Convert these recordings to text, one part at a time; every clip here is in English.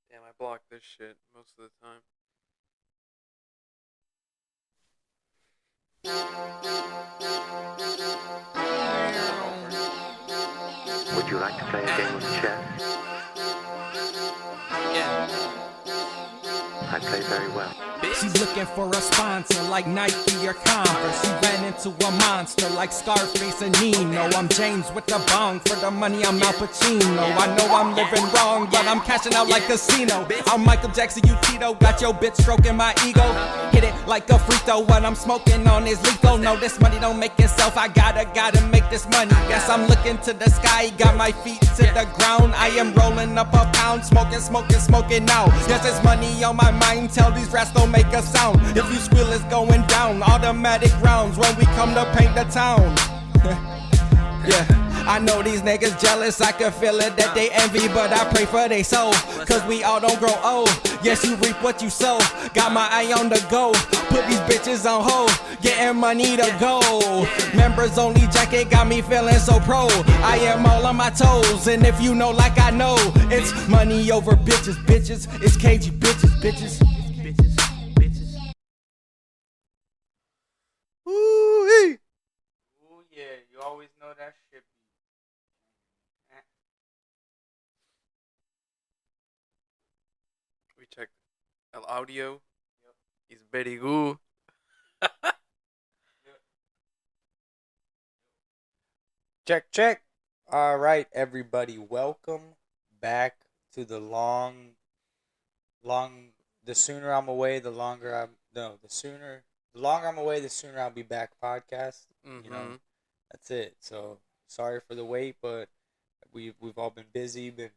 Damn, I block this shit most of the time. Would you like to play a game of chess? Yeah. I play very well. She's looking for a sponsor like Nike or Converse. She ran into a monster like Scarface and Nino. I'm James with the bong. For the money, I'm Al Pacino. I know I'm living wrong, but I'm cashing out like casino. I'm Michael Jackson, you Tito. Got your bitch stroking my ego. Hit it like a free throw. What I'm smoking on is lethal. No, this money don't make itself. I gotta make this money. Guess I'm looking to the sky. Got my feet to the ground. I am rolling up a pound. Smoking now. Yes, there's money on my mind. Tell these rats don't make a sound. If you squeal, it's going down. Automatic rounds when we come to paint the town. Yeah, I know these niggas jealous. I can feel it that they envy, but I pray for they soul. Cause we all don't grow old. Yes, you reap what you sow. Got my eye on the go. Put these bitches on hold. Getting money to go. Members only jacket got me feeling so pro. I am all on my toes. And if you know like I know, it's money over bitches, bitches. It's KG bitches, bitches. Ooh yeah, you always know that shit. We checked El Audio. Yep. He's very good. Check. All right, everybody. Welcome back to the the sooner I'm away, the longer the longer I'm away, the sooner I'll be back podcast. Mm-hmm. You know, that's it. So sorry for the wait, but we've all been busy, been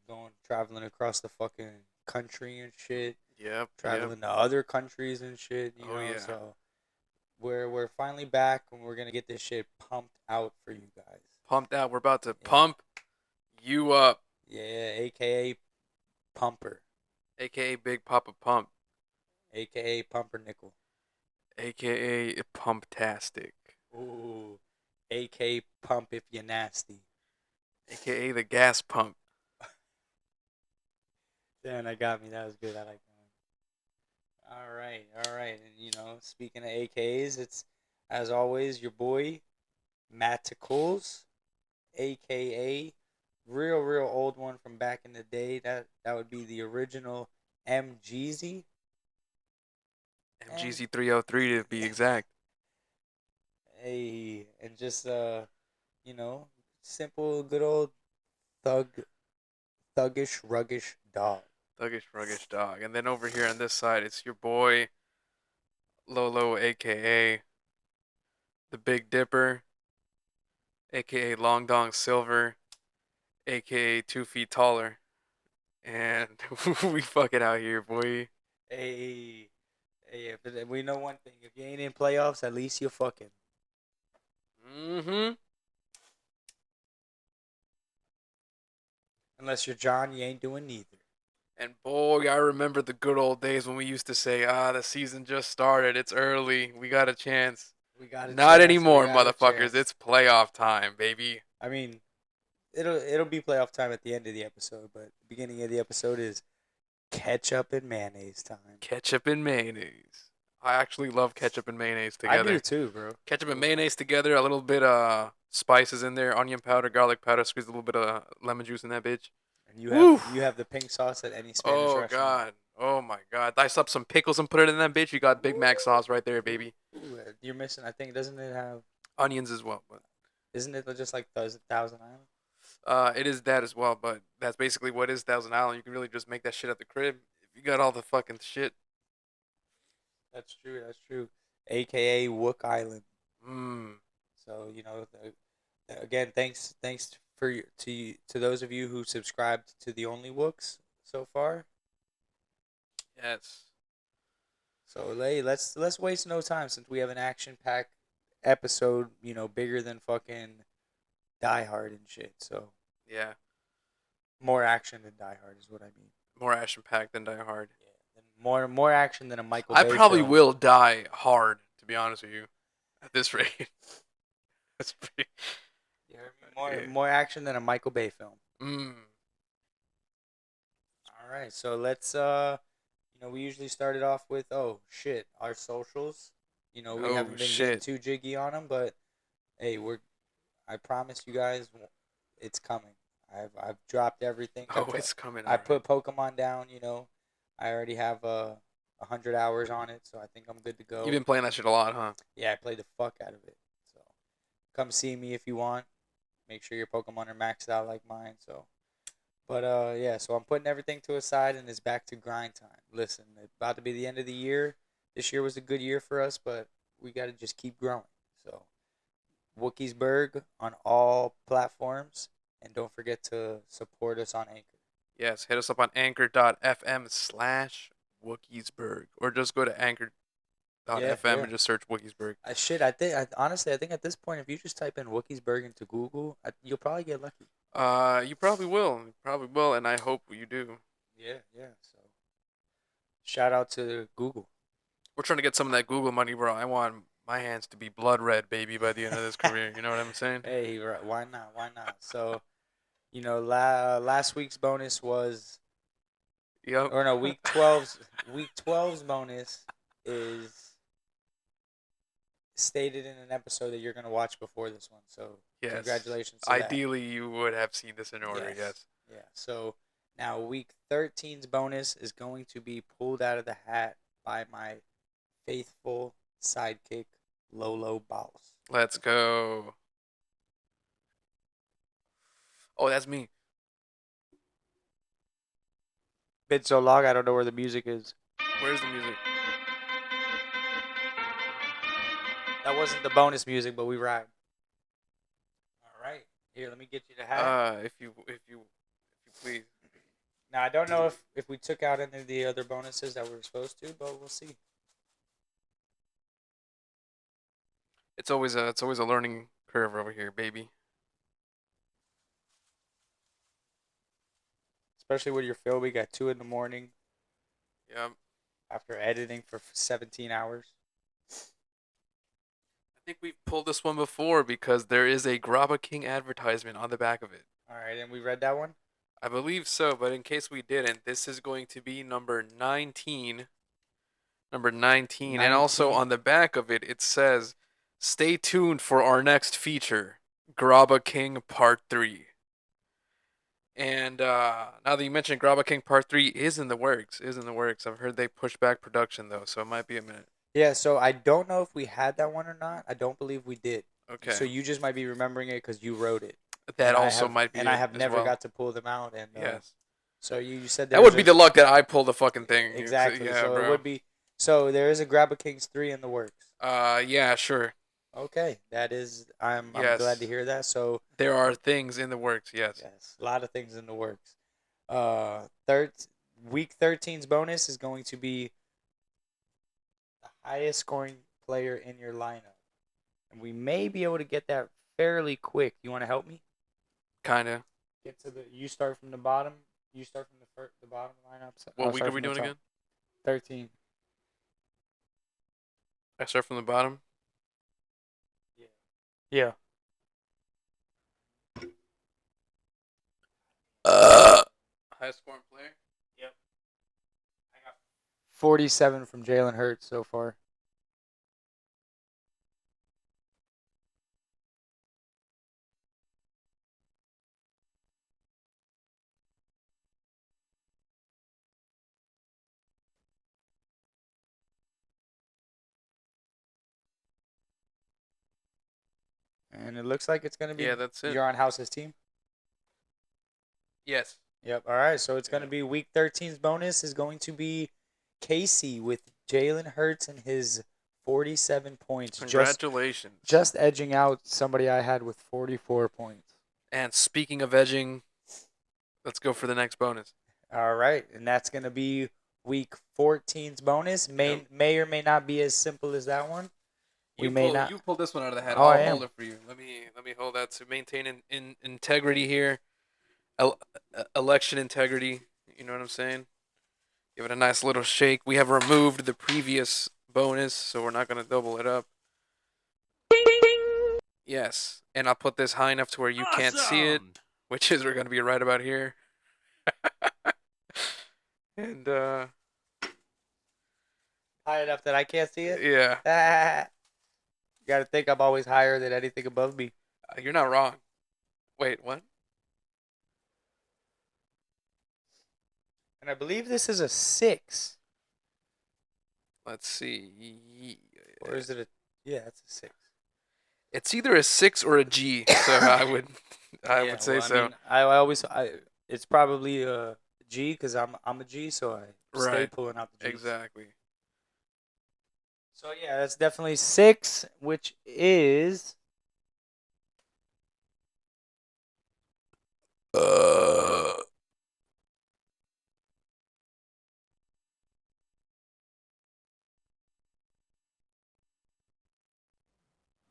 traveling across the fucking country and shit, Yep. traveling to other countries and shit, you Oh, know. yeah. So we're finally back and we're gonna get this shit pumped out for you guys. Pumped out. We're about to pump you up, Yeah, aka Pumper, aka Big Papa Pump, aka Pumpernickel. aka Pumptastic, Ooh, aka Pump if you're nasty. aka the gas pump. Damn, that got me. That was good. I like that one. All right. And speaking of AKAs, it's as always your boy Maticles, aka real old one from back in the day. That would be the original MGZ. MGZ 303 to be exact. Hey, and just simple, good old thuggish, ruggish dog. Thuggish dog. And then over here on this side, it's your boy Lolo, aka the Big Dipper, aka Long Dong Silver, aka 2 feet taller. And we fucking out here, boy. Hey, if we know one thing. If you ain't in playoffs, at least you're fucking. Mm-hmm. Unless you're John, you ain't doing neither. And boy, I remember the good old days when we used to say, the season just started. It's early. We got a chance. We got a Not chance, anymore, we got a motherfuckers. chance. It's playoff time, baby. I mean, it'll be playoff time at the end of the episode, but the beginning of the episode is ketchup and mayonnaise time. Ketchup and mayonnaise. I actually love ketchup and mayonnaise together. I do too, bro. Ketchup and mayonnaise together, a little bit of spices in there, onion powder, garlic powder, squeeze a little bit of lemon juice in that bitch. And you have the pink sauce at any Spanish Oh, restaurant. God. Oh, my God. Dice up some pickles and put it in that bitch. You got Big Mac sauce right there, baby. Ooh, you're missing, I think, doesn't it have... Onions as well. But Isn't it just like Thousand Island? it is that as well, but that's basically what is Thousand Island. You can really just make that shit at the crib. If you got all the fucking shit. That's true. AKA Wook Island. Mmm. So, again, thanks to those of you who subscribed to the Only Wooks so far. Yes. So let's waste no time since we have an action-packed episode, bigger than fucking Die Hard and shit. So Yeah. more action than Die Hard is what I mean. More action-packed than Die Hard. Yeah, more action than a Michael I Bay probably film. will die hard, to be honest with you. At this rate. That's pretty... More action than a Michael Bay film. Mmm. right. So let's we usually started off with our socials. We Oh haven't been getting shit. too jiggy on them, but hey, I promise you guys, it's coming. I've dropped everything. Oh, it's coming. I Alright. put Pokemon down. I already have 100 hours on it, so I think I'm good to go. You've been playing that shit a lot, huh? Yeah, I played the fuck out of it. So come see me if you want. Make sure your Pokemon are maxed out like mine. So, but yeah. So I'm putting everything to a side, and it's back to grind time. Listen, it's about to be the end of the year. This year was a good year for us, but we got to just keep growing. So, Wookiesburg on all platforms, and don't forget to support us on Anchor. Yes, hit us up on anchor.fm/Wookiesburg. Or just go to anchor.fm and just search Wookiesburg. Honestly, I think at this point, if you just type in Wookiesburg into Google, you'll probably get lucky. You probably will. You probably will, and I hope you do. Yeah. So, shout out to Google. We're trying to get some of that Google money, bro. I want my hands to be blood red, baby, by the end of this career. You know what I'm saying? Hey, why not? Why not? So, last week's bonus was, Yep. or no, week 12's bonus is stated in an episode that you're gonna watch before this one. So, Yes. congratulations. To that. Ideally, you would have seen this in order. Yes. Yeah. So now week 13's bonus is going to be pulled out of the hat by my faithful sidekick, Lolo Baus. Let's go. Oh, that's me. Been so long, I don't know where the music is. Where's the music? That wasn't the bonus music, but we ride. All right. Here, let me get you the hat. If you please. Now, I don't know if we took out any of the other bonuses that we were supposed to, but we'll see. It's always a learning curve over here, baby. Especially with your filming at 2 in the morning Yep. after editing for 17 hours. I think we've pulled this one before because there is a Graba King advertisement on the back of it. All right, and we read that one? I believe so, but in case we didn't, this is going to be number 19. Number 19. And also on the back of it, it says, "Stay tuned for our next feature, Graba King Part 3. And now that you mentioned Graba King Part 3 is in the works. I've heard they pushed back production, though, so it might be a minute. Yeah, so I don't know if we had that one or not. I don't believe we did. Okay. So you just might be remembering it because you wrote it. That also might be and I it have as never well. got to pull them out. And Yes. So you said That would be the luck that I pull the fucking thing. Exactly. Yeah, so bro. it would be. So there is a Grab a Kings 3 in the works. Yeah, sure. Okay, that is. I'm Yes. glad to hear that. So There are things in the works. Yes. a lot of things in the works. Week 13's bonus is going to be the highest scoring player in your lineup, and we may be able to get that fairly quick. You want to help me? Kinda. Get to the. You start from the bottom. You start from the bottom lineup. What week are we doing again? 13. I start from the bottom. Yeah. Highest scoring player. Yep. I got 47 from Jalen Hurts so far. And it looks like it's going to be. Yeah, that's it. You're on House's team? Yes. Yep. All right. So it's going to be week 13's bonus is going to be Casey with Jalen Hurts and his 47 points. Congratulations. Just edging out somebody I had with 44 points. And speaking of edging, let's go for the next bonus. All right. And that's going to be week 14's bonus. May or may not be as simple as that one. You pulled this one out of the hat. Oh, I'll hold it for you. Let me hold that to maintain in integrity here. Election integrity. You know what I'm saying? Give it a nice little shake. We have removed the previous bonus, so we're not going to double it up. Yes. And I'll put this high enough to where you can't see it, which is we're going to be right about here. And High enough that I can't see it? yeah, You gotta think I'm always higher than anything above me. you're not wrong. Wait, what? And I believe this is a 6. Let's see. Or is it a... Yeah, it's a 6. It's either a 6 or a G, so I would say well, so. I mean, I always... it's probably a G because I'm a G, so I stay Right. pulling out the G's. Exactly. So yeah, that's definitely 6, which is...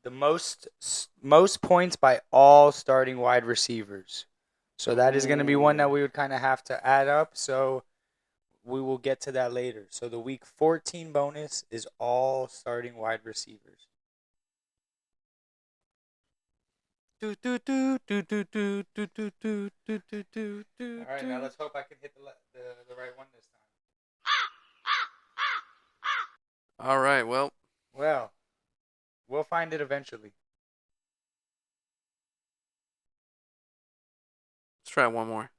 the most points by all starting wide receivers. So that is going to be one that we would kind of have to add up. So we will get to that later. So the week 14 bonus is all starting wide receivers. All right, now let's hope I can hit the right one this time. All right. Well, Well, we'll find it eventually. let's try one more.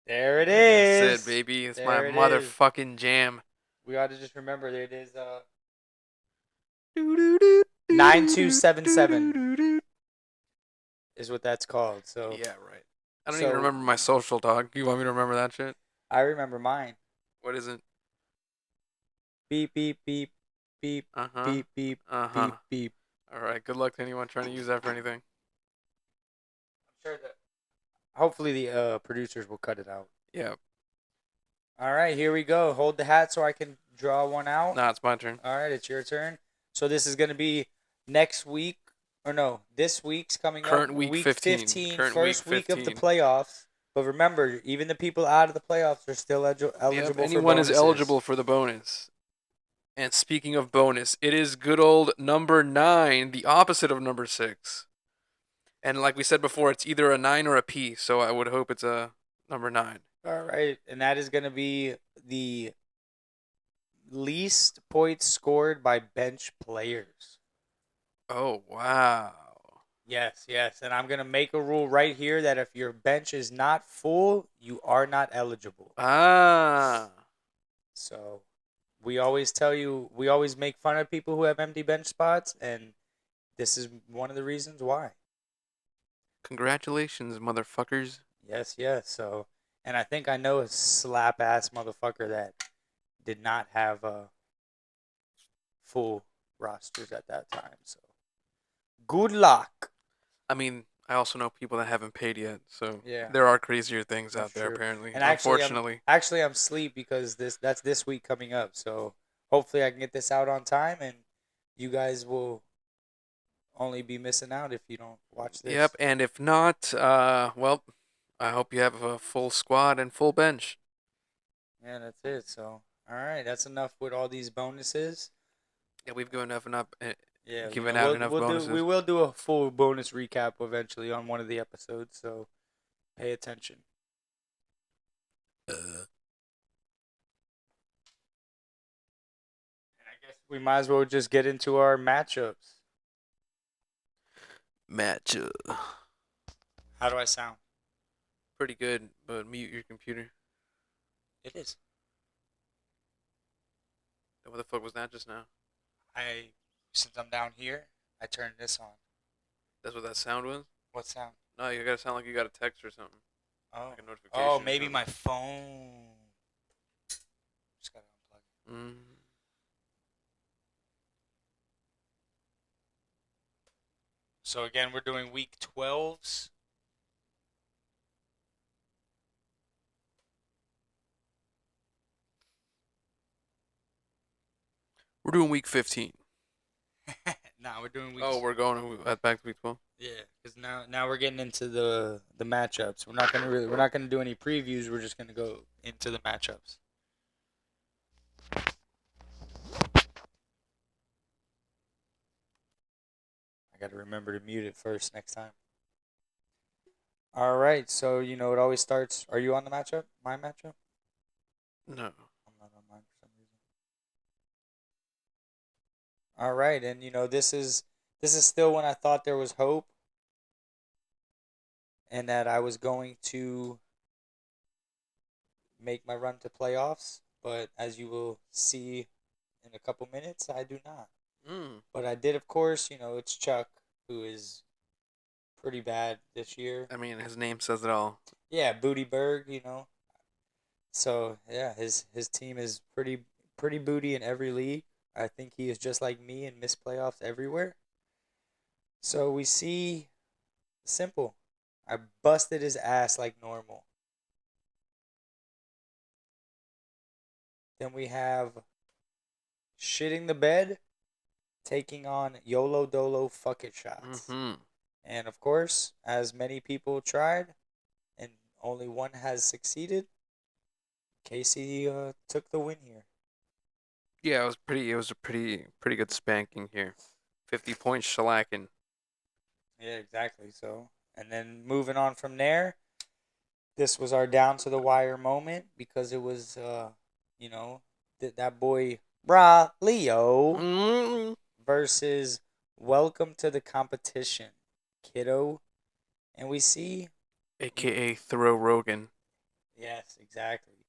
There it is. That's it, baby. It's There my it is. motherfucking jam. We ought to just remember that it is 9277 is what that's called. So Yeah, right. I don't So- even remember my social, dog. You want me to remember that shit? I remember mine. What is it? Beep beep beep beep Uh-huh. beep beep Uh-huh. beep beep. All right. Good luck to anyone trying to use that for anything. I'm sure that hopefully the producers will cut it out. Yeah. All right, here we go. Hold the hat so I can draw one out. Nah, it's my turn. All right, it's your turn. So this is going to be next week, or no, this week's coming Current up. week 15. Current first week week of the 15. playoffs. But remember, even the people out of the playoffs are still eligible Yep, for anyone is bonuses. eligible for the bonus. And speaking of bonus, it is good old number 9, the opposite of number 6. And like we said before, it's either a 9 or a P, so I would hope it's a number 9. All right, and that is going to be the least points scored by bench players. Oh, wow. Yes, and I'm going to make a rule right here that if your bench is not full, you are not eligible. Ah. So we always make fun of people who have empty bench spots, and this is one of the reasons why. Congratulations, motherfuckers. Yes. So, and I think I know a slap ass motherfucker that did not have full rosters at that time. So, good luck. I mean, I also know people that haven't paid yet, so Yeah. there are crazier things That's out there, true. apparently. And actually, Unfortunately. I'm asleep because that's this week coming up. So hopefully I can get this out on time, and you guys will only be missing out if you don't watch this. Yep, and if not, well, I hope you have a full squad and full bench. Yeah, that's it. So all right, that's enough with all these bonuses. Yeah, we've given enough. Yeah, Giving out enough bonuses. We will do a full bonus recap eventually on one of the episodes. So pay attention. And I guess we might as well just get into our matchups. Matchup. How do I sound? Pretty good, but mute your computer. It is. What the fuck was that just now? Since I'm down here, I turned this on. That's what that sound was? What sound? No, you gotta sound like you got a text or something. Oh, Like a notification. oh, or maybe something. my phone. Just gotta unplug it. Mm. So again, we're doing week 12s. We're doing week 15. Nah, we're doing week. Oh, we're going back to week 12. Yeah, because now we're getting into the matchups. We're not gonna do any previews. We're just gonna go into the matchups. got to remember to mute it first next time. All right, so it always starts. Are you on the matchup? My matchup? No. I'm not on mine for some reason. All right, and this is still when I thought there was hope, and that I was going to make my run to playoffs. But as you will see in a couple minutes, I do not. But I did, of course. It's Chuck, who is pretty bad this year. I mean, his name says it all. Yeah, Booty Berg. So yeah, his team is pretty booty in every league. I think he is just like me and missed playoffs everywhere. So we see simple. I busted his ass like normal. Then we have shitting the bed, taking on YOLO Dolo fuck it shots. Mm-hmm. And of course, as many people tried, and only one has succeeded, Casey took the win here. Yeah, it was a pretty good spanking here. 50 points shellacking. Yeah, exactly. So, and then moving on from there, this was our down to the wire moment because it was, that boy Bra Leo Mm-hmm. versus Welcome to the Competition, Kiddo, and we see, AKA Throw Rogan. yes, exactly,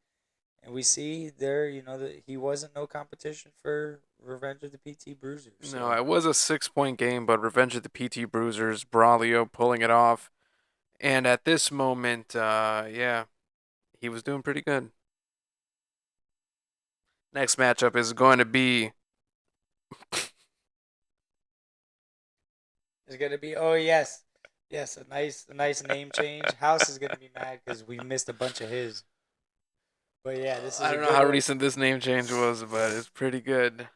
and we see there, that he wasn't no competition for Revenge of the PT Bruiser. So. No, it was a 6-point game, but Revenge of the PT Bruisers, Braulio pulling it off. And at this moment, yeah, he was doing pretty good. Next matchup is going to be It's gonna be yes, a nice name change. House is gonna be mad because we missed a bunch of his. But yeah, this is I a don't know good how one. recent this name change was, but it's pretty good.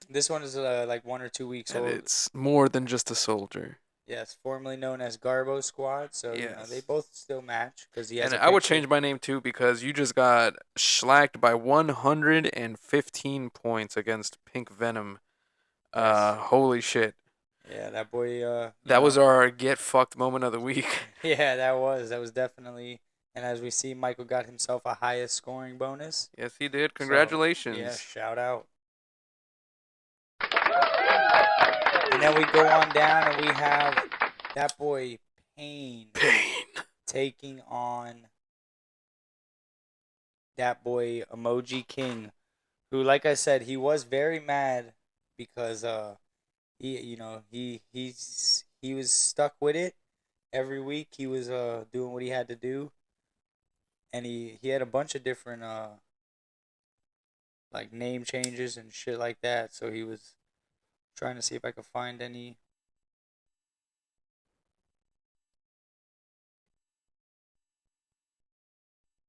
This one is like 1 or 2 weeks And old. it's more than just a soldier. Yes, formerly known as Garbo Squad. So Yes. they both still match because he has. And a I would picture. change my name too because you just got shellacked by 115 points against Pink Venom. Yes. Holy shit. Yeah, that boy. That was our get fucked moment of the week. Yeah, that was definitely. And as we see, Michael got himself a highest scoring bonus. Yes, he did. So, Congratulations. yeah, shout out. And then we go on down and we have that boy Pain taking on that boy Emoji King, who, like I said, he was very mad because he was stuck with it every week. He was doing what he had to do, and he had a bunch of different like name changes and shit like that. So he was trying to see if I could find any.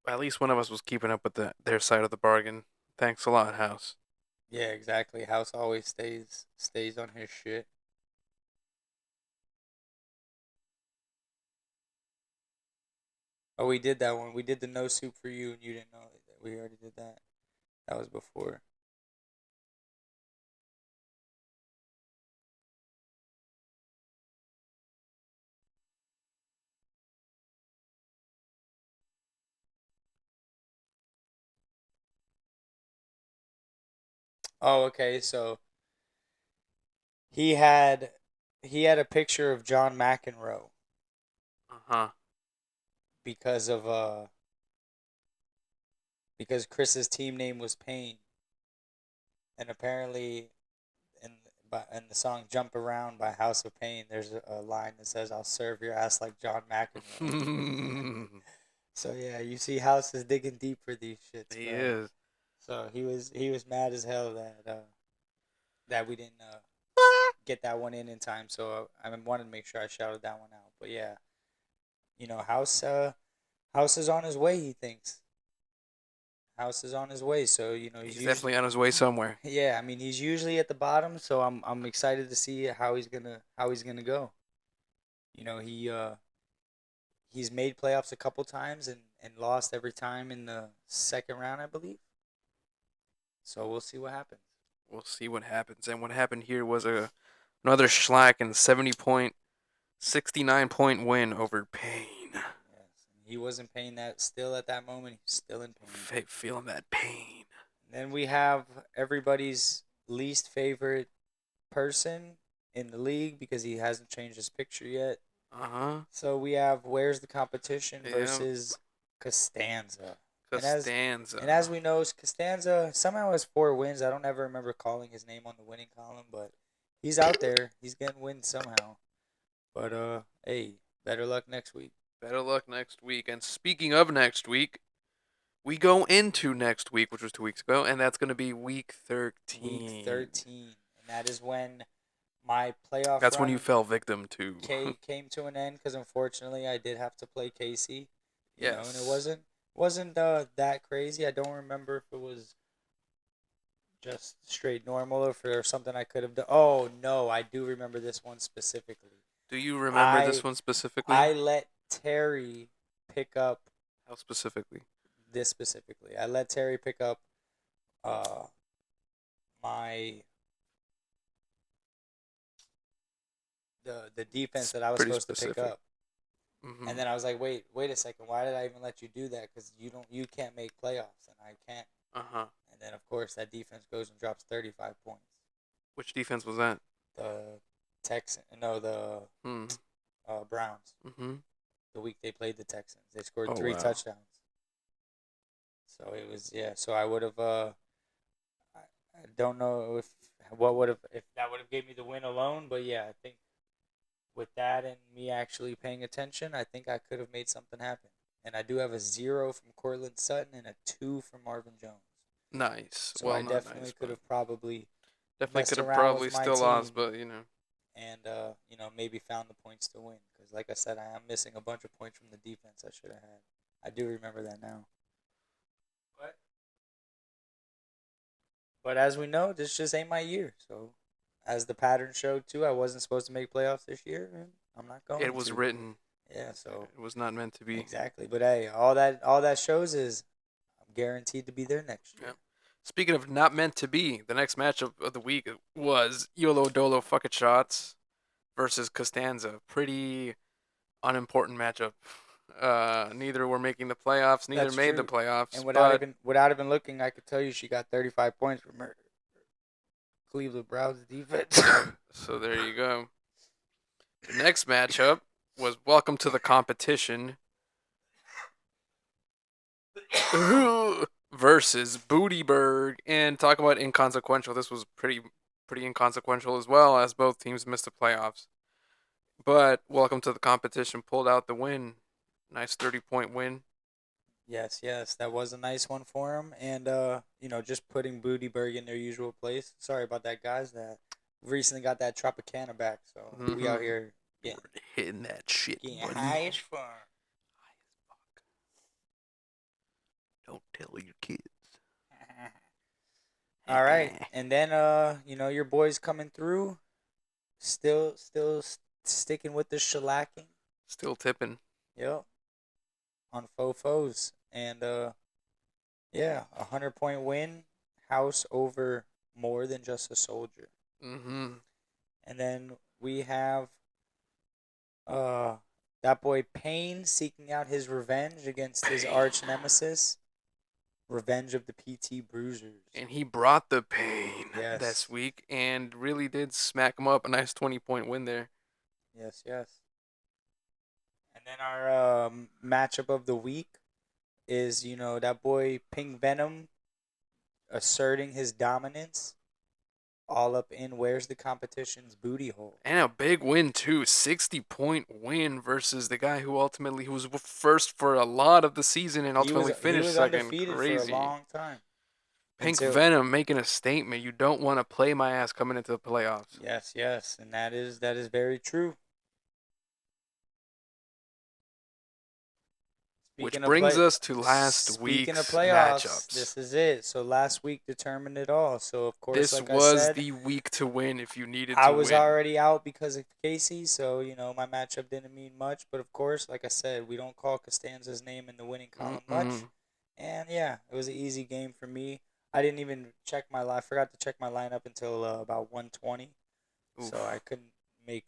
At least one of us was keeping up with their side of the bargain. Thanks a lot, House. Yeah, exactly. House always stays on his shit. Oh, we did that one. We did the no soup for you, and you didn't know that we already did that. That was before. Oh, okay. So he had a picture of John McEnroe Uh-huh. because of because Chris's team name was Pain, and apparently in the song "Jump Around" by House of Pain, there's a line that says, "I'll serve your ass like John McEnroe." So yeah, you see, House is digging deep for these shits. He Bro. is. So he was mad as hell that we didn't get that one in time. So I wanted to make sure I shouted that one out. But yeah, House is on his way. He thinks House is on his way. So He's definitely on his way somewhere. yeah. I mean, he's usually at the bottom. So I'm excited to see how he's gonna go. He's made playoffs a couple times and lost every time in the second round, I believe. So we'll see what happens. We'll see what happens. And what happened here was a Another Schlacken 69 point win over Payne. Yes. He wasn't paying that still at that moment. He's still in pain. Feeling that pain. Then we have everybody's least favorite person in the league because he hasn't changed his picture yet. So we have Where's the Competition versus Costanza. Costanza. And as we know, Costanza somehow has 4 wins. I don't ever remember calling his name on the winning column, but he's out there. He's getting wins somehow. But hey, better luck next week. Better luck next week. And speaking of next week, we go into next week, which was 2 weeks ago, and that's going to be week 13. Week 13. And that is when my playoff That's when run you fell victim to. came to an end because unfortunately I did have to play Casey. Yes. And it wasn't that crazy. I don't remember if it was just straight normal or if there was something I could have done. Oh, no, I do remember this one specifically. Do you remember this one specifically? I let Terry pick up How specifically? this specifically. I let Terry pick up my the defense that I was supposed to pick up. Mm-hmm. And then I was like, wait a second, why did I even let you do that? Because you can't make playoffs, and I can't. And then of course that defense goes and drops 35 points. Which defense was that? The Browns. Mm-hmm. The week they played the Texans, they scored 3 touchdowns. So it was So I would have. I don't know if that would have gave me the win alone, but yeah, I think with that and me actually paying attention, I think I could have made something happen. And I do have a 0 from Cortland Sutton and a 2 from Marvin Jones. Nice. So I definitely could have probably still lost, but you know. And maybe found the points to win because, like I said, I am missing a bunch of points from the defense I should have had. I do remember that now. But as we know, this just ain't my year. So, as the pattern showed too, I wasn't supposed to make playoffs this year, and I'm not going. It was written. Yeah, so it was not meant to be. Exactly, but hey, all that shows is I'm guaranteed to be there next year. Yeah. Speaking of not meant to be, the next matchup of the week was Yolo Dolo Fuck It Shots versus Costanza. Pretty unimportant matchup. Neither were making the playoffs. Neither That's made true. the playoffs. And without even looking, I could tell you she got 35 points from her Cleveland Browns defense. So there you go. The next matchup was Welcome to the Competition versus Bootyberg. And talk about inconsequential. This was pretty inconsequential as well, as both teams missed the playoffs. But Welcome to the Competition pulled out the win. Nice 30-point win. Yes, that was a nice one for him. And, just putting Bootyberg in their usual place. Sorry about that, guys. That recently got that Tropicana back. So we out here hitting that shit. Getting high as fuck. Don't tell your kids. All right. And then, your boys coming through. Still sticking with the shellacking. Still tipping. Yep. On fofos. And, 100-point win. House over More Than Just a Soldier. Mm-hmm. And then we have that boy Payne seeking out his revenge against his arch nemesis. Revenge of the PT Bruisers. And he brought the pain Yes. this week and really did smack him up. A nice 20-point win there. Yes. And then our matchup of the week is, that boy Pink Venom asserting his dominance all up in Where's the Competition's booty hole. And a big win, too. 60-point win versus the guy who was first for a lot of the season and ultimately finished second. Undefeated Crazy. for a long time. Pink Venom making a statement. You don't want to play my ass coming into the playoffs. Yes. And that is very true. Which brings us to last week's matchups. This is it. So last week determined it all. So of course, this was the week to win if you needed to win. I was already out because of Casey, so my matchup didn't mean much. But of course, like I said, we don't call Costanza's name in the winning column much. And yeah, it was an easy game for me. I didn't even check I forgot to check my lineup until about 1:20. so Oof. I couldn't make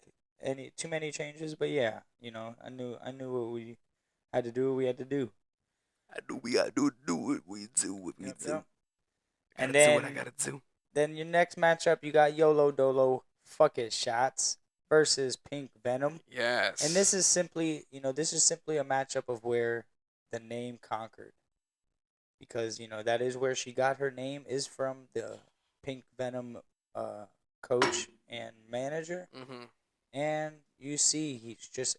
too many changes. But yeah, I knew what we had to do. What we had to do. I do. We gotta do what we do. What we Yep, do. yep. I And gotta do what I then gotta do. your next matchup, you got YOLO Dolo Fuck It Shots versus Pink Venom. Yes. And this is simply a matchup of where the name conquered. Because, that is where she got her name, is from the Pink Venom coach and manager. Mm-hmm. And you see he's just,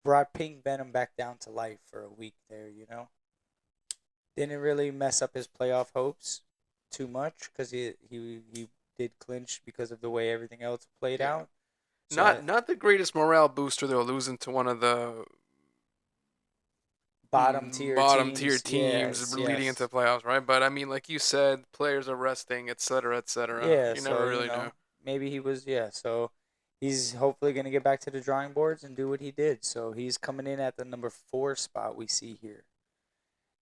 brought Pink Venom back down to life for a week there, Didn't really mess up his playoff hopes too much because he did clinch because of the way everything else played Yeah. out. So Not the greatest morale booster though, losing to one of the bottom tier teams. teams leading into the playoffs, right? But I mean, like you said, players are resting, etc., etc. Yeah, You so never really know. maybe he was, so he's hopefully going to get back to the drawing boards and do what he did. So he's coming in at the number 4 spot we see here.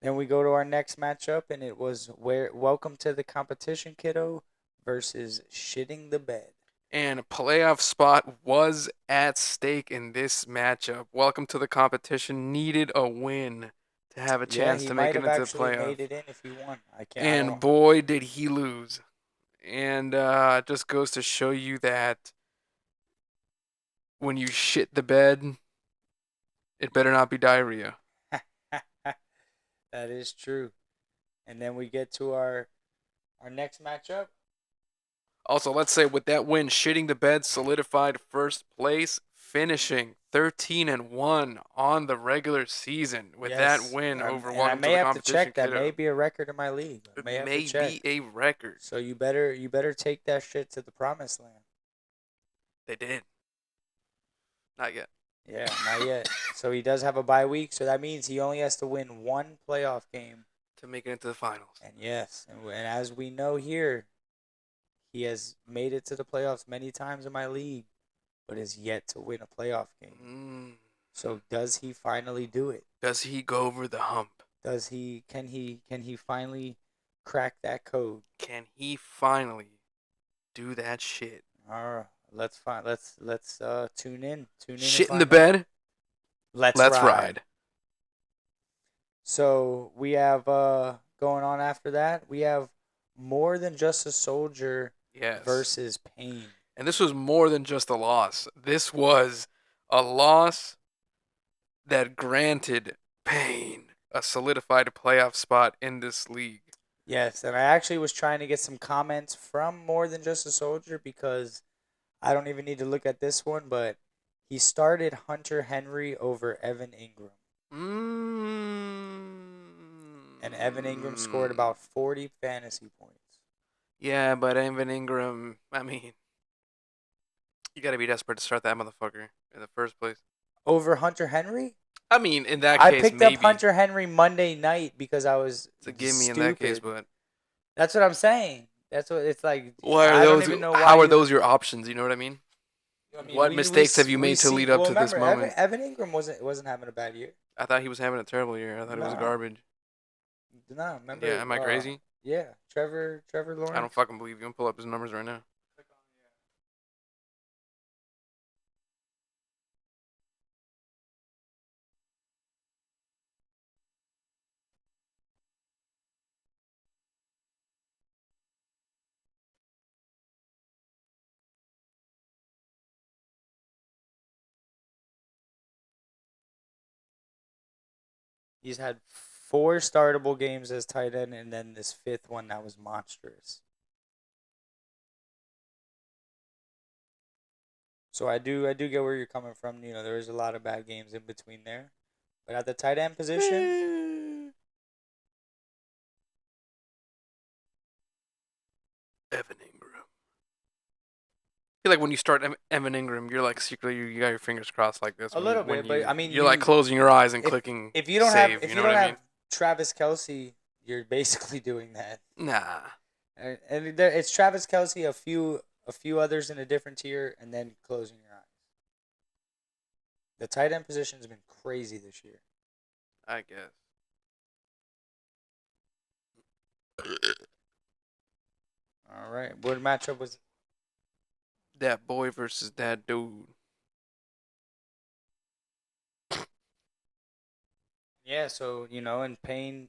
Then we go to our next matchup, and it was Welcome to the Competition Kiddo versus Shitting the Bed. And a playoff spot was at stake in this matchup. Welcome to the competition. Needed a win to have a chance to make it into the playoff. Made it in if he won. And boy, did he lose. And it just goes to show you that when you shit the bed, it better not be diarrhea. That is true. And then we get to our next matchup. Also, let's say with that win, shitting the bed solidified first place, finishing 13-1 on the regular season with that win over Welcome to the Competition. I may have to check that. Kiddo. May be a record in my league. It may be a record. So you better take that shit to the promised land. They did. Not yet. Yeah, not yet. So he does have a bye week, so that means he only has to win one playoff game to make it into the finals. And yes, and as we know here, he has made it to the playoffs many times in my league, but has yet to win a playoff game. So does he finally do it? Does he go over the hump? Can he finally crack that code? Can he finally do that shit? All right. Let's tune in. Shit in the bed. Let's ride. So we have going on after that. We have More Than Just a Soldier versus Pain. And this was more than just a loss. This was a loss that granted Pain a solidified playoff spot in this league. Yes, and I actually was trying to get some comments from More Than Just a Soldier because I don't even need to look at this one, but he started Hunter Henry over Evan Ingram. And Evan Ingram scored about 40 fantasy points. Yeah, but Evan Ingram, I mean, you got to be desperate to start that motherfucker in the first place. Over Hunter Henry? I mean, in that case, I picked up Hunter Henry Monday night because I was to give me in that case, but that's what I'm saying. That's what it's like. How are those your options? You know what I mean? What mistakes have you made to lead up to this moment? Evan Ingram wasn't having a bad year. I thought he was having a terrible year. I thought it was garbage. No, remember? Yeah, am I crazy? Yeah, Trevor Lawrence. I don't fucking believe you. I'm pull up his numbers right now. He's had 4 startable games as tight end, and then this 5th one that was monstrous. So I do get where you're coming from. There is a lot of bad games in between there, but at the tight end position, Evan Ingram. I feel like when you start Evan Ingram, you're like secretly you got your fingers crossed like this. A little bit, but I mean, you're like closing your eyes and clicking. If you don't save, have, have Travis Kelce, you're basically doing that. Nah. And it's Travis Kelce, a few others in a different tier, and then closing your eyes. The tight end position has been crazy this year. I guess. All right. What matchup was That boy versus that dude. Yeah, so and Payne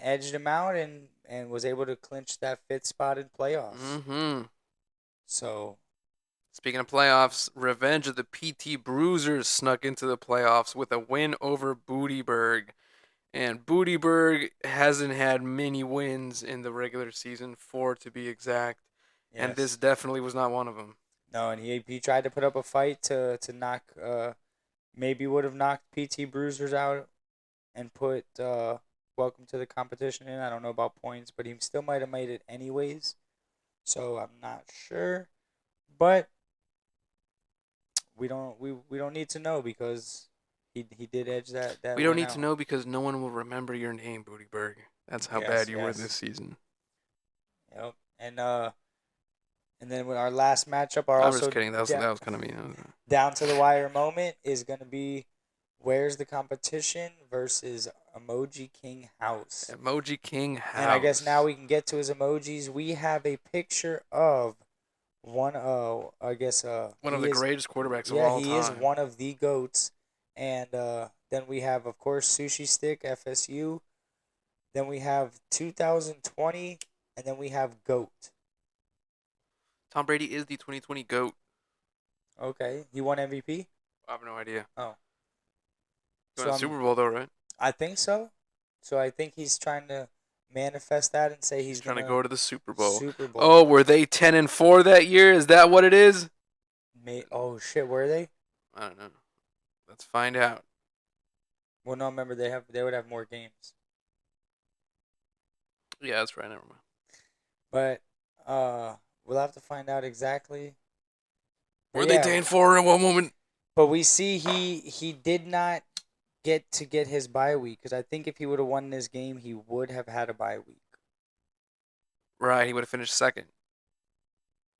edged him out and was able to clinch that fifth spot in playoffs. Mm-hmm. So Speaking of playoffs, Revenge of the PT Bruisers snuck into the playoffs with a win over Bootyberg. And Bootyberg hasn't had many wins in the regular season, 4 to be exact. And this yes, definitely was not one of them. no, and he tried to put up a fight to knock maybe would have knocked PT Bruisers out and put Welcome to the Competition in. I don't know about points, but he still might have made it anyways. So I'm not sure, but we don't need to know because he did edge that We don't win need to out. know because no one will remember your name, Bootyberg. That's how Yes, bad you were yes. this season. Yep. And then with our last matchup, our I'm just also kidding. That was kind of mean. down to the wire moment is gonna be Where's the Competition versus Emoji King House. Emoji King House. And I guess now we can get to his emojis. We have a picture of one I guess one of he the is, greatest quarterbacks of yeah, all he time. is one of the GOATs. And then we have of course Sushi Stick FSU. Then we have 2020 and then we have GOAT. Tom Brady is the 2020 GOAT. Okay. He won MVP? I have no idea. Oh. He won the Super Bowl though, right? I think so. So I think he's trying to manifest that and say he's trying to gonna go to the Super Bowl. Super Bowl. Oh, were they 10-4 that year? Is that what it is? Oh shit, were they? I don't know. Let's find out. Well, no, remember they would have more games. Yeah, that's right. Never mind. But we'll have to find out exactly. Were But they yeah, 10-4 in one moment? But we see he did not get his bye week because I think if he would have won this game, he would have had a bye week. Right, he would have finished second.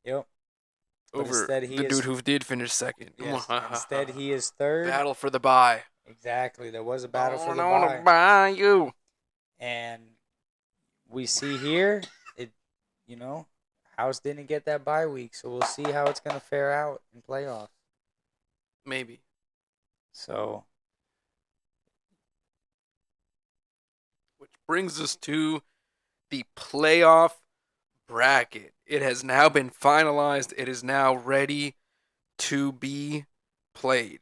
Yep. But Over instead the dude who did finish second. Yes, instead he is third. Battle for the bye. Exactly. There was a battle for the I want bye. to buy you. And we see here, House didn't get that bye week, so we'll see how it's gonna fare out in playoffs. Maybe. So, which brings us to the playoff bracket. It has now been finalized. It is now ready to be played.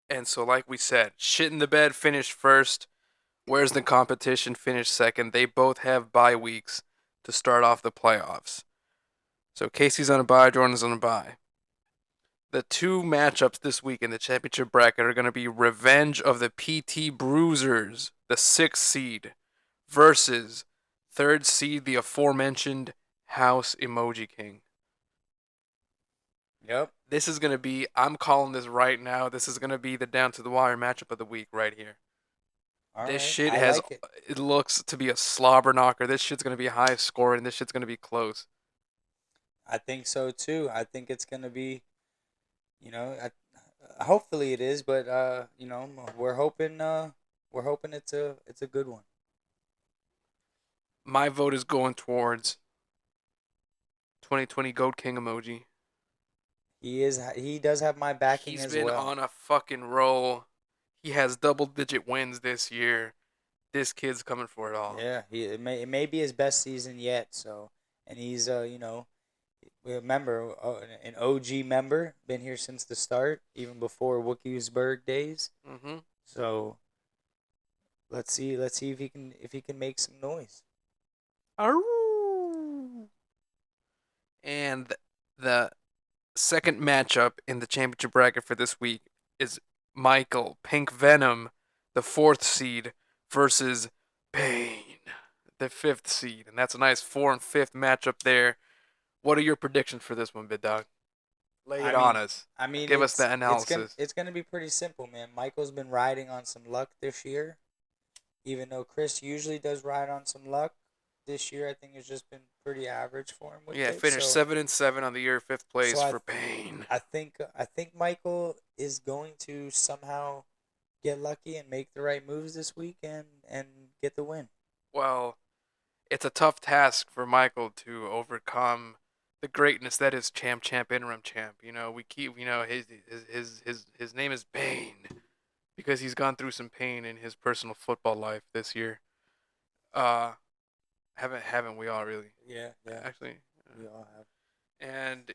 And so, like we said, Shit in the Bed finished first. Where's the Competition finished second. They both have bye weeks to start off the playoffs. So Casey's on a bye, Jordan's on a bye. The two matchups this week in the championship bracket are going to be Revenge of the PT Bruisers, the 6th seed, versus 3rd seed, the aforementioned House Emoji King. yep. This is going to be, I'm calling this right now, this is going to be the down to the wire matchup of the week right here. This shit has, like it looks to be a slobber knocker. This shit's going to be high scoring. This shit's going to be close. I think so too. I think it's gonna be, hopefully it is, but we're hoping it's a good one. My vote is going towards 2020 Goat King emoji. He does have my backing He's as been well. on a fucking roll. He has double-digit wins this year. This kid's coming for it all. Yeah, it may be his best season yet. So, and he's remember an OG member, been here since the start, even before Wookiesburg days. Mm-hmm. So, let's see if he can make some noise. And the second matchup in the championship bracket for this week is Michael Pink Venom, the 4th seed, versus Pain, the 5th seed. And that's a nice 4th and 5th matchup there. What are your predictions for this one, Big Dog? Lay it on us. Give us the analysis. It's gonna be pretty simple, man. Michael's been riding on some luck this year, even though Chris usually does ride on some luck. This year, I think it's just been pretty average for him. Finished 7-7 on the year, 5th place for Pain. I think Michael is going to somehow get lucky and make the right moves this week and get the win. Well, it's a tough task for Michael to overcome the greatness that is champ, interim champ. We keep, his name is Bane because he's gone through some pain in his personal football life this year. Uh, haven't we all really? Yeah, yeah. Actually, We all have. and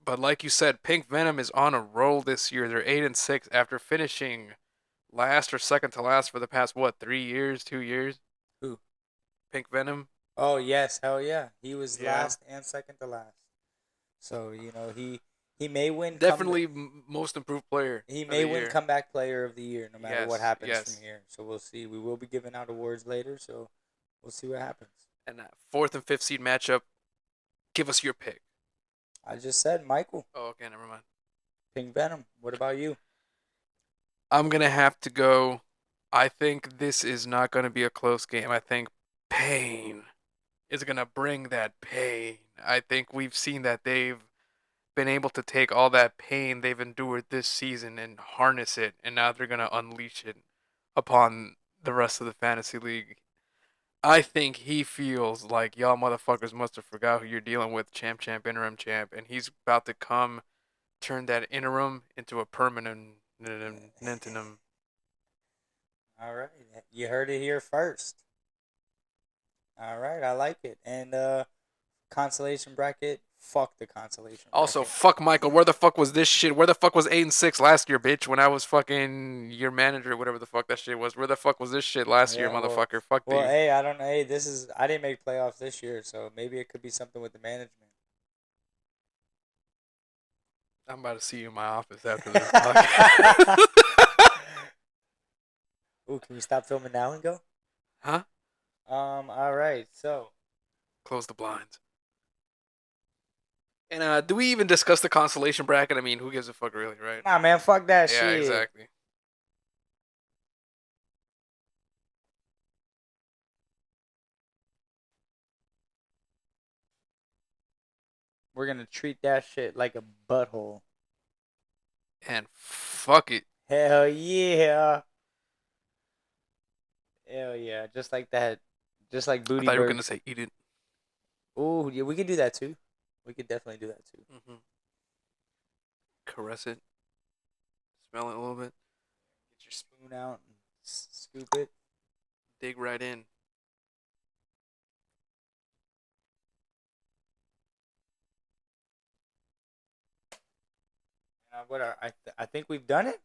but like you said, Pink Venom is on a roll this year. They're 8-6 after finishing last or second to last for the past 3 years, 2 years. Who? Pink Venom. Oh yes, hell yeah. He was Yeah. last and second to last. So he may win. Definitely most improved player. He of may the win year. comeback player of the year, no matter what Yes, happens yes. from here. So we'll see. We will be giving out awards later, so we'll see what happens. And that 4th and 5th seed matchup. Give us your pick. I just said Michael. Oh, okay, never mind. Pink Venom. What about you? I'm gonna have to go. I think this is not gonna be a close game. I think pain is gonna bring that pain. I think we've seen that they've been able to take all that pain they've endured this season and harness it, and now they're gonna unleash it upon the rest of the fantasy league. I think he feels like y'all motherfuckers must have forgot who you're dealing with, champ, interim champ, and he's about to come turn that interim into a permanent. All right. You heard it here first. All right, I like it. And consolation bracket, fuck the consolation Also, bracket. fuck Michael. Where the fuck was this shit? Where the fuck was 8-6 last year, bitch? When I was fucking your manager, whatever the fuck that shit was. Where the fuck was this shit last year, Yeah, motherfucker? Fuck Well, you. hey, I don't know. Hey, I didn't make playoffs this year, so maybe it could be something with the management. I'm about to see you in my office after this podcast. Ooh, can we stop filming now and go? Huh? All right. So, Close the blinds. And do we even discuss the consolation bracket? I mean, who gives a fuck, really, right? nah, man, fuck that Yeah, shit. exactly. We're gonna treat that shit like a butthole. And fuck it. Hell yeah. Hell yeah. Just like that. Just like I Booty thought you were Bird. gonna say eat it. Ooh, yeah, we can do that too. We could definitely do that too. Mm-hmm. Caress it. Smell it a little bit. Get your spoon out and scoop it. Dig right in. I think we've done it.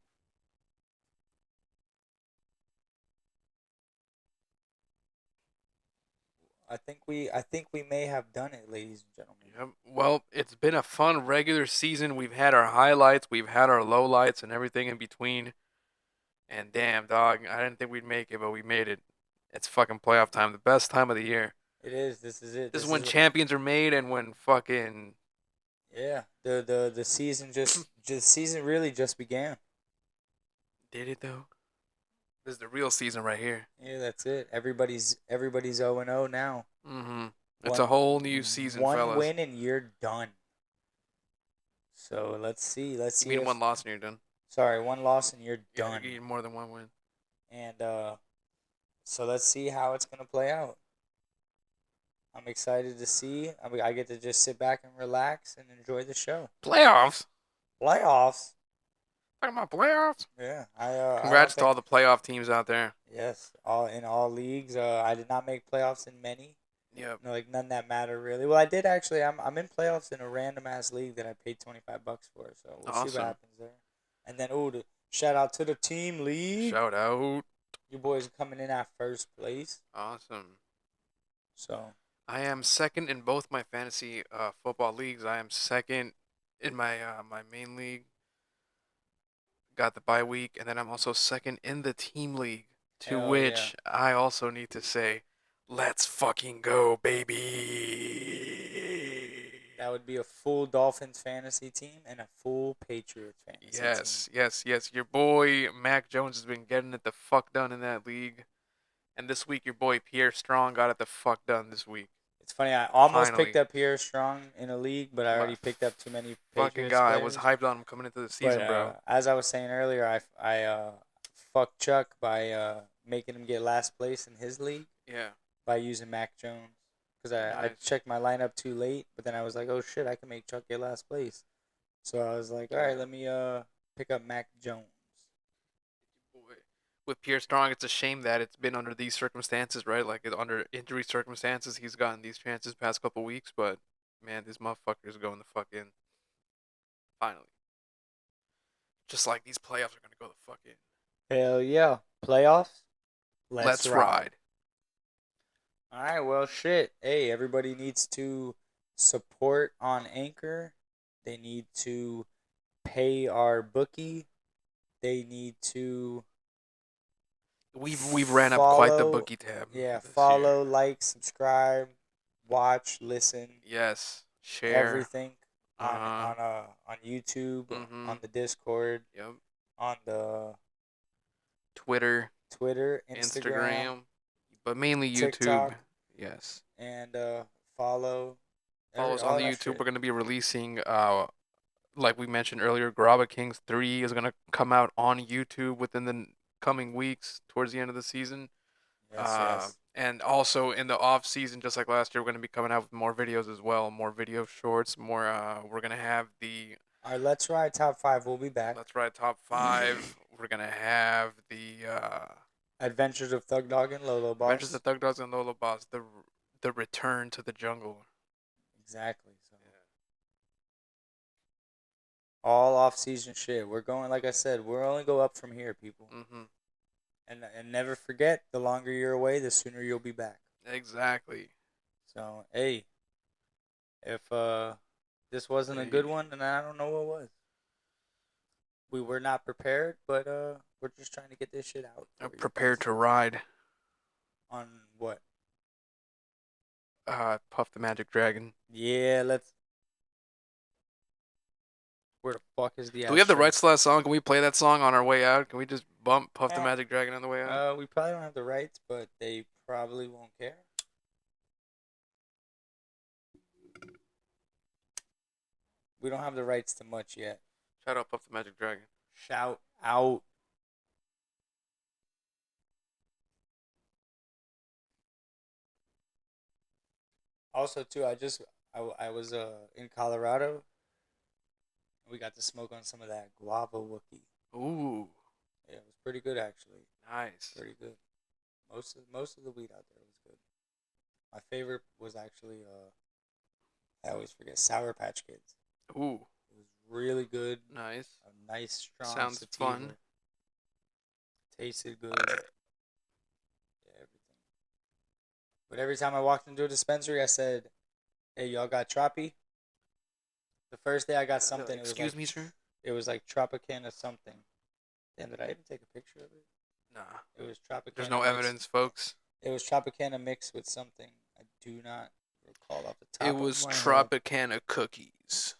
I think we may have done it, ladies and gentlemen. Yep. Well, it's been a fun regular season. We've had our highlights, we've had our lowlights, and everything in between. And damn, dog, I didn't think we'd make it, but we made it. It's fucking playoff time, the best time of the year. It is. This is it. This is when champions are made, and when fucking Yeah. The season the season really just began. did it though. This is the real season right here. Yeah, that's it. Everybody's 0-0 now. Mm-hmm. It's a whole new season, one fellas. win and you're done. So let's see. Let's see. You mean one loss and you're done? Sorry, one loss and you're Yeah, done. you need more than one win. And so let's see how it's gonna play out. I'm excited to see. I get to just sit back and relax and enjoy the show. Playoffs? Playoffs. Talking about playoffs? Yeah. Congrats to all the playoff teams out there. Yes, all leagues. I did not make playoffs in many. Yep. No, like none that matter really. Well, I did actually. I'm in playoffs in a random ass league that I paid $25 for. So we'll see Awesome. what happens there. And then shout out to the team league. Shout out. You boys are coming in at first place. Awesome. So I am second in both my fantasy football leagues. I am second in my my main league. Got the bye week, and then I'm also second in the team league. To Hell which I also need to say, let's fucking go, baby. that would be a full Dolphins fantasy team and a full Patriots fantasy team. Yes. Your boy Mac Jones has been getting it the fuck done in that league. And this week, your boy Pierre Strong got it the fuck done this week. It's funny. I almost Finally. picked up Pierre Strong in a league, but I already picked up too many Fucking Patriots guy. I players. was hyped on him coming into the season, But, bro. as I was saying earlier, I fucked Chuck by making him get last place in his league. Yeah. by using Mac Jones because I Nice. checked my lineup too late, but then I was like, oh shit, I can make Chuck get last place. So I was like, all right, let me pick up Mac Jones. Boy. With Pierre Strong, it's a shame that it's been under these circumstances, right? Like under injury circumstances, he's gotten these chances past couple weeks. But man, this motherfucker is going the fuck in. Finally, just like these playoffs are gonna go the fuck in. Hell yeah, playoffs. Let's ride. All right, well, shit. Hey, everybody needs to support on Anchor. They need to pay our bookie. They need to We've ran up quite the follow. bookie tab. Yeah, This follow, year. like, subscribe, watch, listen, Yes. Share. everything on YouTube, on the Discord, Yep. on the Twitter, Twitter, Instagram, but mainly YouTube. TikTok. Yes. And follow. Follow us all on the that YouTube. shit. We're gonna be releasing like we mentioned earlier, Graba Kings 3 is gonna come out on YouTube within the coming weeks towards the end of the season. Yes. And also in the off season, just like last year, we're gonna be coming out with more videos as well, more video shorts, more. We're gonna have the Our Let's Ride top 5 will be back. Let's Ride top 5. We're gonna have the Adventures of Thug Dog and Lolo Boss. Adventures of Thug Dogs and Lola Boss. The return to the jungle. Exactly. So all off season shit. We're going, like I said, we're only go up from here, people. And never forget, the longer you're away, the sooner you'll be back. Exactly. So hey, if this wasn't a good one, then I don't know what was. We were not prepared, but we're just trying to get this shit out. I'm prepared to ride. On what? Puff the Magic Dragon. Yeah, let's. Where the fuck is the? Do we have the rights to that song? Can we play that song on our way out? Can we just bump Puff the Eh. Magic Dragon on the way out? We probably don't have the rights, but they probably won't care. We don't have the rights to much yet. Shout out Puff the Magic Dragon. Shout out. Also, too, I was in Colorado. We got to smoke on some of that guava Wookie. Ooh. Yeah, it was pretty good actually. Nice. Pretty good. Most of the weed out there was good. My favorite was actually I always forget Sour Patch Kids. Ooh. It was really good. Nice. A nice strong. Sounds sativa. fun. Tasted good. Yeah, everything. But every time I walked into a dispensary, I said, "Hey, y'all got Troppy?" The first day I got something. Excuse me, sir? It was like Tropicana something. Damn, did I even take a picture of it? Nah. It was Tropicana. There's no mixed- evidence, folks. It was Tropicana mixed with something. I do not recall off the top. It was of my head. Tropicana cookies.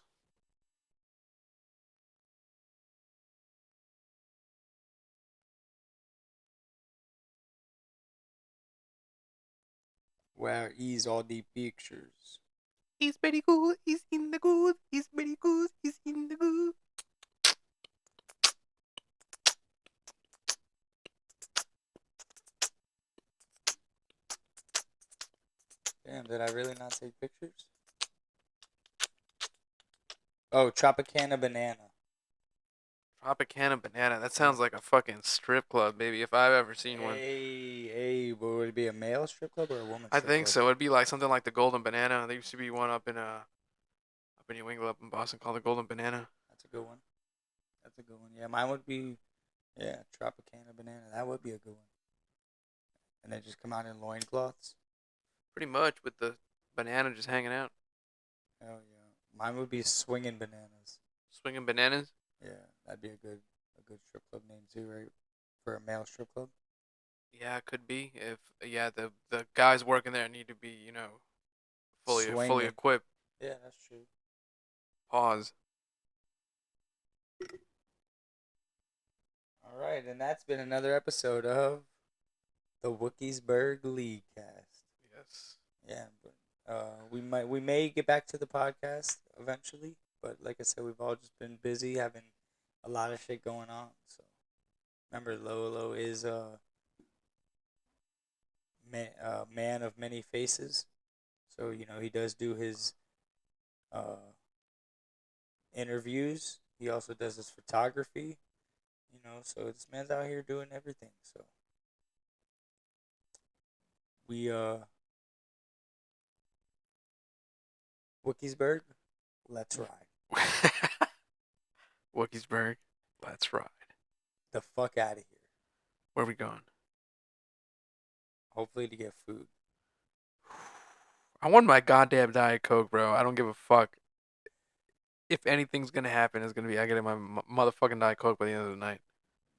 Where is all the pictures? He's very good. He's in the good. He's very good. He's in the good. Damn, did I really not take pictures? Oh, Tropicana banana. Tropicana banana. That sounds like a fucking strip club, baby. If I've ever seen one. Hey, but would it be a male strip club or a woman? I strip think club? so. It'd be like something like the Golden Banana. There used to be one up in New England, up in Boston, called the Golden Banana. That's a good one. That's a good one. Yeah, mine would be, Tropicana banana. That would be a good one. And then just come out in loincloths. Pretty much with the banana just hanging out. Hell yeah. Mine would be swinging bananas. Swinging bananas? Yeah, that'd be a good strip club name too, right? For a male strip club. Yeah, it could be. If the guys working there need to be, fully Swinging. equipped. Yeah, that's true. Pause. All right, and that's been another episode of the Wookiesburg Leaguecast. Yes. Yeah, but we may get back to the podcast eventually, but like I said, we've all just been busy having a lot of shit going on. So remember, Lolo is a man of many faces. So, you know, he does do his interviews. He also does his photography. You know, so this man's out here doing everything. So we Wookiesburg, let's ride. Wookiesburg, let's ride. The fuck out of here. Where we going? Hopefully to get food. I want my goddamn Diet Coke, bro. I don't give a fuck. If anything's gonna happen, it's gonna be I get my motherfucking Diet Coke by the end of the night.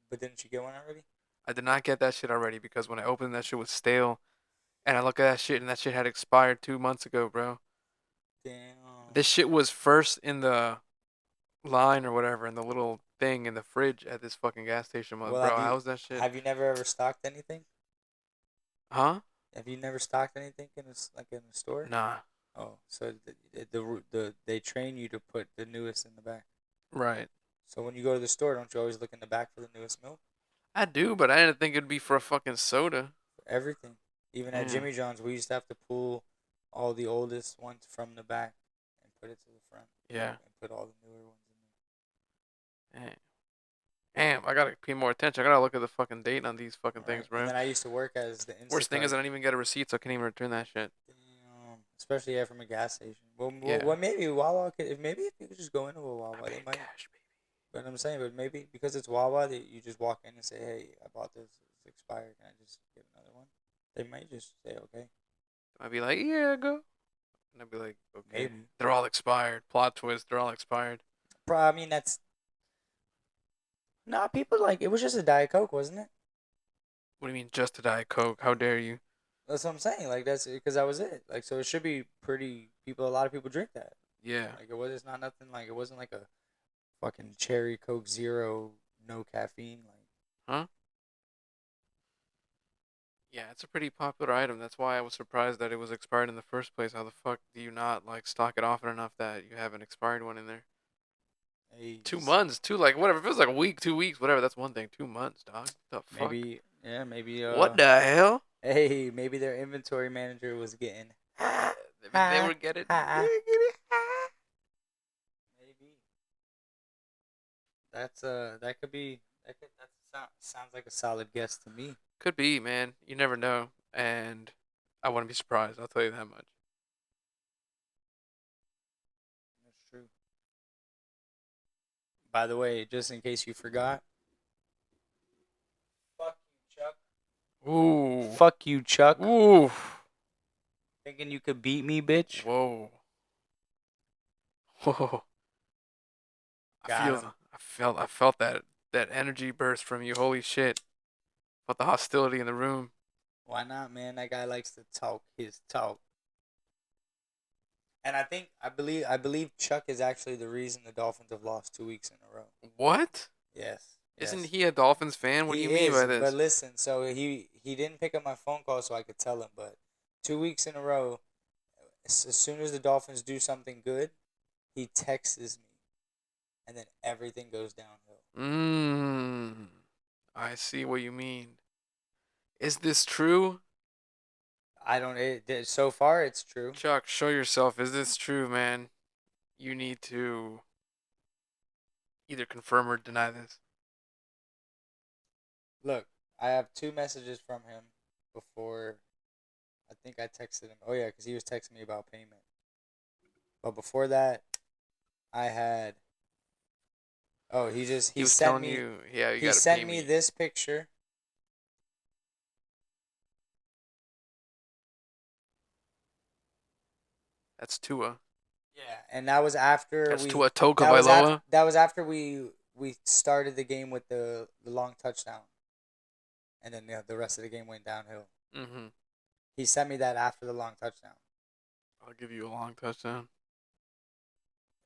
But didn't you get one already? I did not get that shit already because when I opened that shit was stale, and I look at that shit and that shit had expired 2 months ago, bro. Damn. This shit was first in the line or whatever in the little thing in the fridge at this fucking gas station. Well, Bro, how's that shit? Have you never ever stocked anything? Huh? Have you never stocked anything in a store? Nah. Oh, so they train you to put the newest in the back. Right. So when you go to the store, don't you always look in the back for the newest milk? I do, but I didn't think it'd be for a fucking soda. For everything. Even at Yeah. Jimmy John's, we used to have to pull all the oldest ones from the back and put it to the front. Yeah. And put all the newer ones in there. Damn, I gotta pay more attention. I gotta look at the fucking date on these fucking things, Right. bro. And then I used to work as the Instacart. Worst thing is I don't even get a receipt, so I can't even return that shit. Damn. Especially from a gas station. Yeah. Well, maybe Wawa could. Maybe if you could just go into a Wawa, I they pay might. cash, baby. But I'm saying, but maybe because it's Wawa, that you just walk in and say, "Hey, I bought this. It's expired. Can I just get another one?" They might just say, "Okay." I'd be like, yeah, go. And I'd be like, okay. Maybe. They're all expired. Plot twist, they're all expired. I mean, that's. Nah, people like it was just a Diet Coke, wasn't it? What do you mean, just a Diet Coke? How dare you? That's what I'm saying. Like that's because that was it. Like so, it should be pretty. People, a lot of people drink that. Yeah. Like it was. It's not nothing. Like it wasn't like a fucking cherry Coke Zero, no caffeine. Like. Huh? Yeah, it's a pretty popular item. That's why I was surprised that it was expired in the first place. How the fuck do you not like stock it often enough that you have an expired one in there? Hey, 2 months, like whatever. If it was like a week, 2 weeks, whatever, that's one thing. 2 months, dog. The fuck? Maybe. Yeah. Maybe. What the hell? Hey, maybe their inventory manager was getting. They were getting. Maybe. That's that could be that sounds like a solid guess to me. Could be, man. You never know, and I wouldn't be surprised. I'll tell you that much. That's true. By the way, just in case you forgot, fuck you, Chuck. Ooh. Fuck you, Chuck. Ooh. Thinking you could beat me, bitch. Whoa. Whoa. Got him. I felt that energy burst from you. Holy shit. Felt the hostility in the room. Why not, man? That guy likes to talk his talk. And I believe Chuck is actually the reason the Dolphins have lost 2 weeks in a row. What? Yes. Isn't he a Dolphins fan? What do you mean by this? But listen, so he didn't pick up my phone call so I could tell him, but 2 weeks in a row, as soon as the Dolphins do something good, he texts me. And then everything goes downhill. I see what you mean. Is this true? I don't. So far, it's true. Chuck, show yourself. Is this true, man? You need to either confirm or deny this. Look, I have 2 messages from him before. I think I texted him. Oh yeah, because he was texting me about payment. But before that, I had. Oh, he was sent telling me. you, yeah, you He gotta sent pay me this picture. That's Tua. Yeah, and that was after That's we. Tua Tagovailoa. That was after we started the game with the long touchdown, and then the rest of the game went downhill. Mm-hmm. He sent me that after the long touchdown, I'll give you a long touchdown.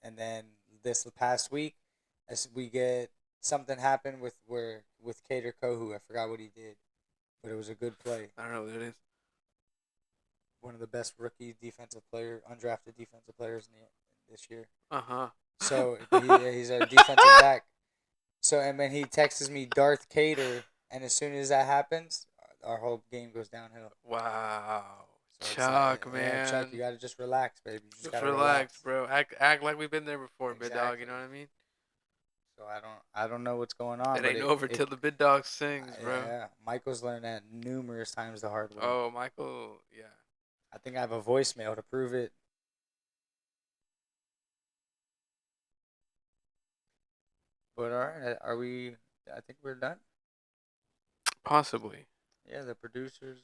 and then this past week, as we get something happened with Cater Kohu. I forgot what he did, but it was a good play. I don't know what it is. One of the best rookie undrafted defensive players in this year. Uh-huh. So he's a defensive back. So and then he texts me Darth Cater, and as soon as that happens, our whole game goes downhill. Wow. So Chuck, yeah, man. Chuck, you gotta just relax, baby. You just Just gotta relax, bro. Act like we've been there before, big dog. Exactly. You know what I mean? So I don't know what's going on, It but ain't over till the big dog sings, bro. yeah, Michael's learned that numerous times the hard way. Oh, Michael, yeah. I think I have a voicemail to prove it. But all right, are we? I think we're done. Possibly. Yeah, the producers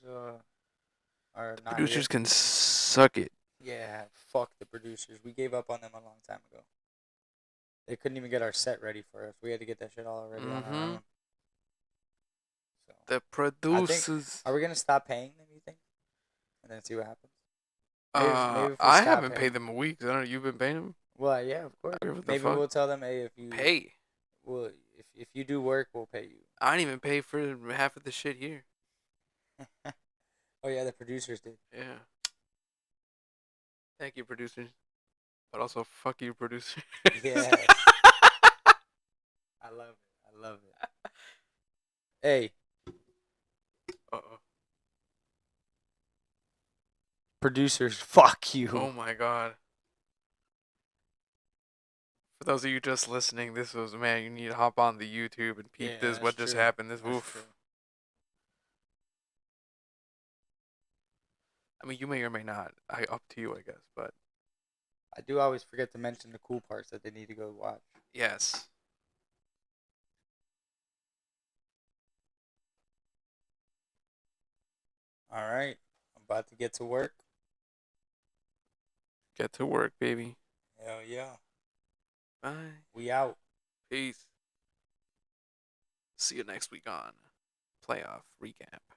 are not Producers here. can suck it. Yeah, fuck the producers. We gave up on them a long time ago. They couldn't even get our set ready for us. We had to get that shit all already on our own. So The producers. are we gonna stop paying them? You think? And then see what happens. Maybe if we I stop haven't paying paid them in weeks. I don't know. You've been paying them? Well, yeah, of course. What the Maybe fuck? we'll tell them, hey, if you Pay. well, if you do work, we'll pay you. I didn't even pay for half of the shit here. Oh yeah, the producers did. Yeah. Thank you, producers. But also, fuck you, producer. Yes. I love it. I love it. Hey, Uh-oh. producers, fuck you. Oh my god. For those of you just listening, this was, man, you need to hop on the YouTube and peep Yeah, this, what that's just true. happened. This, That's oof. true. I mean, you may or may not. Up to you, I guess. But I do always forget to mention the cool parts that they need to go watch. yes. All right, I'm about to get to work. Get to work, baby. Hell yeah. Bye. We out. Peace. See you next week on Playoff Recap.